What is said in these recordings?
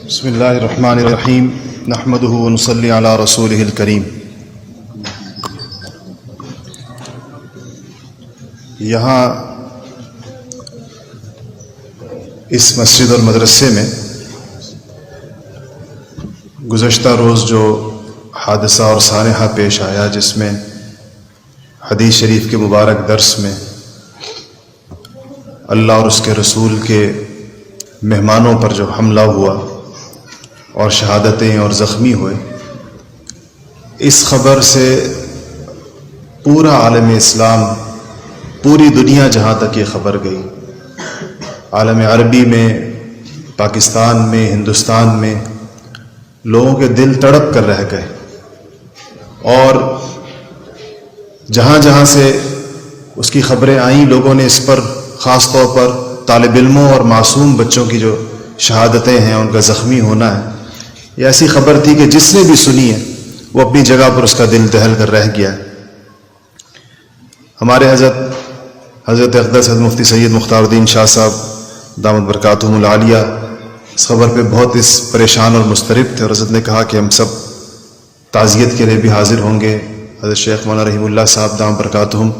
بسم اللہ الرحمن الرحیم نحمدہ ونصلی علی رسولہ الکریم۔ یہاں اس مسجد اور مدرسے میں گزشتہ روز جو حادثہ اور سانحہ پیش آیا، جس میں حدیث شریف کے مبارک درس میں اللہ اور اس کے رسول کے مہمانوں پر جو حملہ ہوا اور شہادتیں اور زخمی ہوئے، اس خبر سے پورا عالم اسلام، پوری دنیا جہاں تک یہ خبر گئی، عالم عربی میں، پاکستان میں، ہندوستان میں لوگوں کے دل تڑپ کر رہ گئے، اور جہاں جہاں سے اس کی خبریں آئیں، لوگوں نے اس پر خاص طور پر طالب علموں اور معصوم بچوں کی جو شہادتیں ہیں، ان کا زخمی ہونا ہے، یہ ایسی خبر تھی کہ جس نے بھی سنی ہے وہ اپنی جگہ پر اس کا دل دہل کر رہ گیا۔ ہمارے حضرت اقدس حضرت مفتی سید مختار الدین شاہ صاحب دامت برکاتہم العالیہ اس خبر پہ بہت پریشان اور مضطرب تھے، اور حضرت نے کہا کہ ہم سب تعزیت کے لیے بھی حاضر ہوں گے۔ حضرت شیخ مولانا رحیم اللہ صاحب دامت برکاتہم،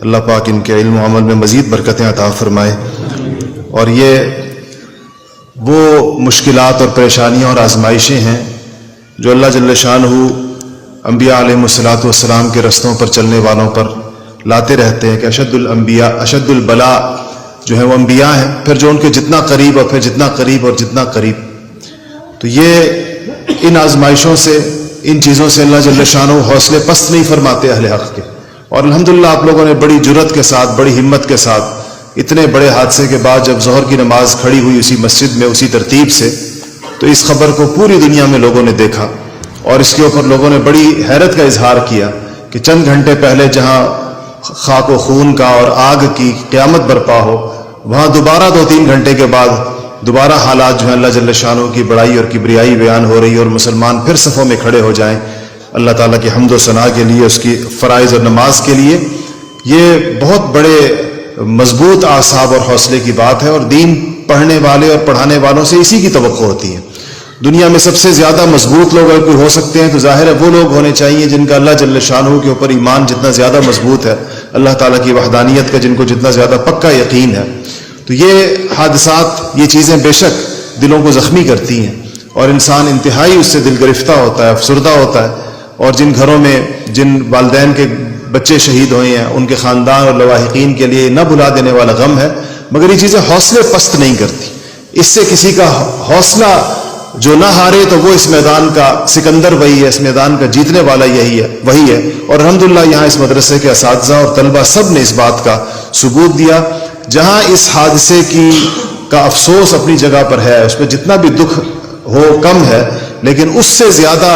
اللہ پاک ان کے علم و عمل میں مزید برکتیں عطا فرمائے، اور یہ وہ مشکلات اور پریشانیاں اور آزمائشیں ہیں جو اللہ جل شانہ انبیاء علیہ الصلوۃ والسلام کے رستوں پر چلنے والوں پر لاتے رہتے ہیں، کہ اشد البلاء جو ہے وہ انبیاء ہیں، پھر جو ان کے جتنا قریب اور پھر جتنا قریب اور جتنا قریب۔ تو یہ ان آزمائشوں سے، ان چیزوں سے اللہ جل شانہ حوصلے پست نہیں فرماتے اہل حق کے، اور الحمدللہ آپ لوگوں نے بڑی جرأت کے ساتھ، بڑی ہمت کے ساتھ، اتنے بڑے حادثے کے بعد جب ظہر کی نماز کھڑی ہوئی اسی مسجد میں اسی ترتیب سے، تو اس خبر کو پوری دنیا میں لوگوں نے دیکھا، اور اس کے اوپر لوگوں نے بڑی حیرت کا اظہار کیا کہ چند گھنٹے پہلے جہاں خاک و خون کا اور آگ کی قیامت برپا ہو، وہاں دوبارہ 2-3 گھنٹے کے بعد دوبارہ حالات جو ہیں اللہ جل شانہ کی بڑائی اور کبریائی بیان ہو رہی ہے، اور مسلمان پھر صفوں میں کھڑے ہو جائیں اللہ تعالیٰ کی حمد و ثنا کے لیے، اس کی فرائض اور نماز کے لیے۔ یہ بہت بڑے مضبوط اعصاب اور حوصلے کی بات ہے، اور دین پڑھنے والے اور پڑھانے والوں سے اسی کی توقع ہوتی ہے۔ دنیا میں سب سے زیادہ مضبوط لوگ اگر کوئی ہو سکتے ہیں تو ظاہر ہے وہ لوگ ہونے چاہیے جن کا اللہ جل شانہ کے اوپر ایمان جتنا زیادہ مضبوط ہے، اللہ تعالیٰ کی وحدانیت کا جن کو جتنا زیادہ پکا یقین ہے۔ تو یہ حادثات، یہ چیزیں بے شک دلوں کو زخمی کرتی ہیں، اور انسان انتہائی اس سے دل گرفتہ ہوتا ہے، افسردہ ہوتا ہے، اور جن گھروں میں جن والدین کے بچے شہید ہوئے ہیں ان کے خاندان اور لواحقین کے لیے نہ بھلا دینے والا غم ہے، مگر یہ چیزیں حوصلے پست نہیں کرتی۔ اس سے کسی کا حوصلہ جو نہ ہارے تو وہ اس میدان کا سکندر وہی ہے، اس میدان کا جیتنے والا وہی ہے، اور الحمدللہ یہاں اس مدرسے کے اساتذہ اور طلبہ سب نے اس بات کا ثبوت دیا۔ جہاں اس حادثے کا افسوس اپنی جگہ پر ہے، اس میں جتنا بھی دکھ ہو کم ہے، لیکن اس سے زیادہ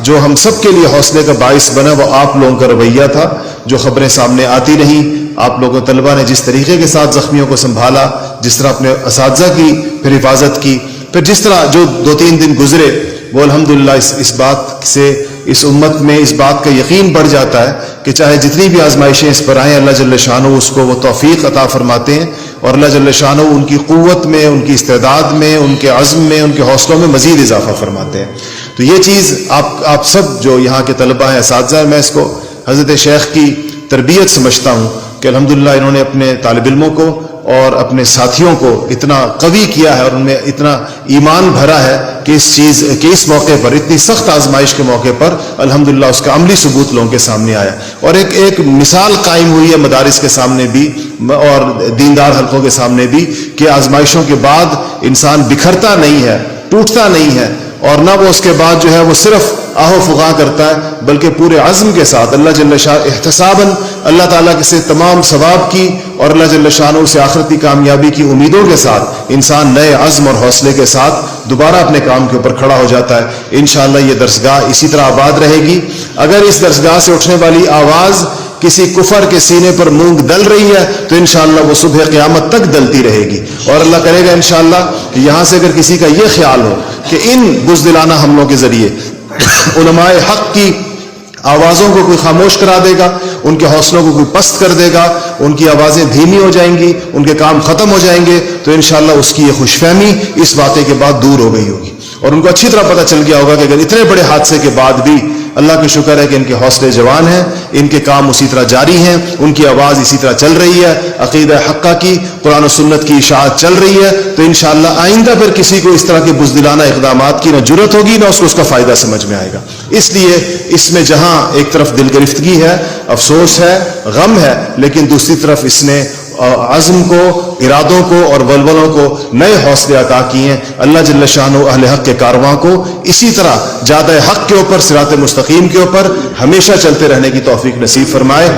جو ہم سب کے لیے حوصلے کا باعث بنا وہ آپ لوگوں کا رویہ تھا، جو خبریں سامنے آتی رہیں، آپ لوگوں طلبہ نے جس طریقے کے ساتھ زخمیوں کو سنبھالا، جس طرح اپنے اساتذہ کی پھر حفاظت کی، پھر جس طرح جو 2-3 دن گزرے، وہ الحمدللہ اس بات سے اس امت میں اس بات کا یقین بڑھ جاتا ہے کہ چاہے جتنی بھی آزمائشیں اس پر آئیں، اللہ جل شانہ اس کو وہ توفیق عطا فرماتے ہیں، اور اللہ جل شانہ ان کی قوت میں، ان کی استعداد میں، ان کے عزم میں، ان کے حوصلوں میں مزید اضافہ فرماتے ہیں۔ تو یہ چیز آپ سب جو یہاں کے طلبہ ہیں، اساتذہ ہیں، میں اس کو حضرت شیخ کی تربیت سمجھتا ہوں کہ الحمدللہ انہوں نے اپنے طالب علموں کو اور اپنے ساتھیوں کو اتنا قوی کیا ہے، اور ان میں اتنا ایمان بھرا ہے کہ اس موقع پر، اتنی سخت آزمائش کے موقع پر الحمدللہ اس کا عملی ثبوت لوگوں کے سامنے آیا، اور ایک مثال قائم ہوئی ہے مدارس کے سامنے بھی اور دیندار حلقوں کے سامنے بھی، کہ آزمائشوں کے بعد انسان بکھرتا نہیں ہے، ٹوٹتا نہیں ہے، اور نہ وہ اس کے بعد جو ہے وہ صرف آہو فغاں کرتا ہے، بلکہ پورے عزم کے ساتھ اللہ جل شانہ احتساباً اللہ تعالیٰ سے تمام ثواب کی اور اللہ جل شانہ سے آخرتی کامیابی کی امیدوں کے ساتھ انسان نئے عزم اور حوصلے کے ساتھ دوبارہ اپنے کام کے اوپر کھڑا ہو جاتا ہے۔ انشاءاللہ یہ درسگاہ اسی طرح آباد رہے گی۔ اگر اس درسگاہ سے اٹھنے والی آواز کسی کفر کے سینے پر مونگ دل رہی ہے تو انشاءاللہ وہ صبح قیامت تک دلتی رہے گی، اور اللہ کرے گا انشاءاللہ کہ یہاں سے اگر کسی کا یہ خیال ہو کہ ان بزدلانہ حملوں کے ذریعے علماء حق کی آوازوں کو کوئی خاموش کرا دے گا، ان کے حوصلوں کو کوئی پست کر دے گا، ان کی آوازیں دھیمی ہو جائیں گی، ان کے کام ختم ہو جائیں گے، تو انشاءاللہ اس کی یہ خوش فہمی اس واقعے کے بعد دور ہو گئی ہوگی۔ اور ان کو اچھی طرح پتہ چل گیا ہوگا کہ اگر اتنے بڑے حادثے کے بعد بھی اللہ کا شکر ہے کہ ان کے حوصلے جوان ہیں، ان کے کام اسی طرح جاری ہیں، ان کی آواز اسی طرح چل رہی ہے، عقیدہ حقہ کی، قرآن و سنت کی اشاعت چل رہی ہے، تو انشاءاللہ آئندہ پھر کسی کو اس طرح کے بزدلانہ اقدامات کی نہ جرت ہوگی نہ اس کو اس کا فائدہ سمجھ میں آئے گا۔ اس لیے اس میں جہاں ایک طرف دل گرفتگی ہے، افسوس ہے، غم ہے، لیکن دوسری طرف اس نے عزم کو، ارادوں کو اور ولولوں کو نئے حوصلے عطا کیے ہیں۔ اللہ جل شانہ اہل حق کے کارواں کو اسی طرح جادہ حق کے اوپر، صراط مستقیم کے اوپر ہمیشہ چلتے رہنے کی توفیق نصیب فرمائے۔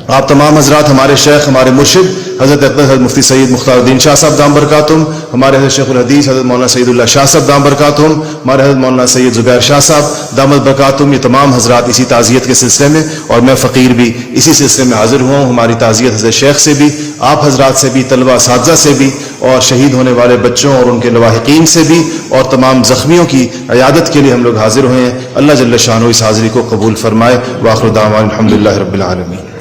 آپ تمام حضرات، ہمارے شیخ، ہمارے مرشد حضرت اقدس حضرت مفتی سید مختار الدین شاہ صاحب دام برکاتہم، ہمارے حضرت شیخ الحدیث حضرت مولانا سید اللہ شاہ صاحب دام برکاتہم، ہمارے حضرت مولانا سید زبیر شاہ صاحب دامت برکاتہم، یہ تمام حضرات اسی تعزیت کے سلسلے میں، اور میں فقیر بھی اسی سلسلے میں حاضر ہوا ہوں۔ ہماری تعزیت حضرت شیخ سے بھی، آپ حضرات سے بھی، طلبہ اساتذہ سے بھی، اور شہید ہونے والے بچوں اور ان کے لواحقین سے بھی، اور تمام زخمیوں کی عیادت کے لیے ہم لوگ حاضر ہوئے ہیں۔ اللہ جل شانہ اس حاضری کو قبول فرمائے۔ وآخر دعوانا الحمدللہ رب العالمین۔